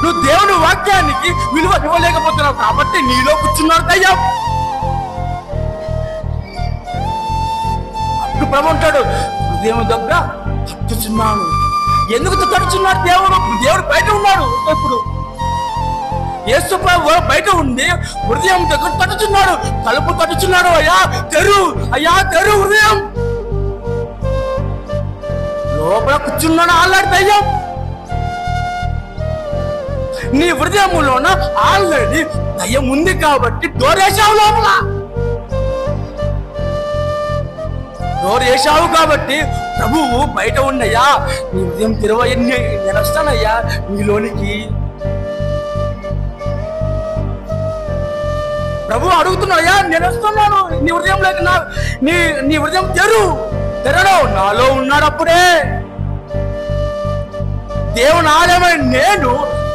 నువ్వు దేవుని వాక్యానికి విలువ ఇవ్వలేకపోతున్నావు కాబట్టి నీలో కూర్చున్నాడు దయ్యం. అప్పుడు ప్రభు అంటాడు, హృదయం దగ్గర తట్టుచున్నాను. ఎందుకు తట్టుచున్నాడు? దేవుడు బయట ఉన్నాడు. ఇప్పుడు యేసు ప్రభు బయట ఉండి హృదయం దగ్గర తట్టుచున్నాడు, తలుపు తట్టుచున్నాడు. అయ్యా తెరు, అయ్యా తెరు హృదయం. లోపల కూర్చున్నాడు ఆల్రెడీ దయ్యం. నీ హృదయములోన ఆల్రెడీ దయ్యం ఉంది కాబట్టి డోర్ వేసావు. లోపల డోర్ వేసావు కాబట్టి ప్రభువు బయట ఉన్నయ్యా, నీ హృదయం తెరవయ్య, నేను వస్తానయ్యా నీలోనికి. ప్రభు అడుగుతున్నాయ్యా, నేను వస్తున్నాను నీ హృదయంలోకి. నీ హృదయం తెరడు. నాలో ఉన్నాడు. అప్పుడే దేవుని ఆలయమైన నేను,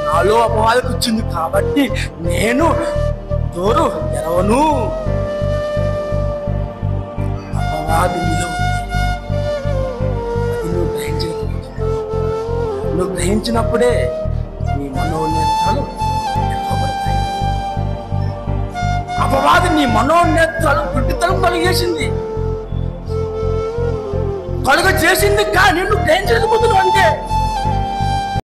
నాలో అపవాదం వచ్చింది కాబట్టి నేను డోరు తెరవను. అపవాది నీలో ఉంది, అది నువ్వు గ్రహించలేకపోతున్నావు. నువ్వు గ్రహించినప్పుడే నీ మనోనేత్రాలు తెరవబడతాయి. అపవాది నీ మనోనేత్రాలు గుడ్డితనం కలుగ చేసింది కానీ నువ్వు గ్రహించలేకపోతున్నావు. అంటే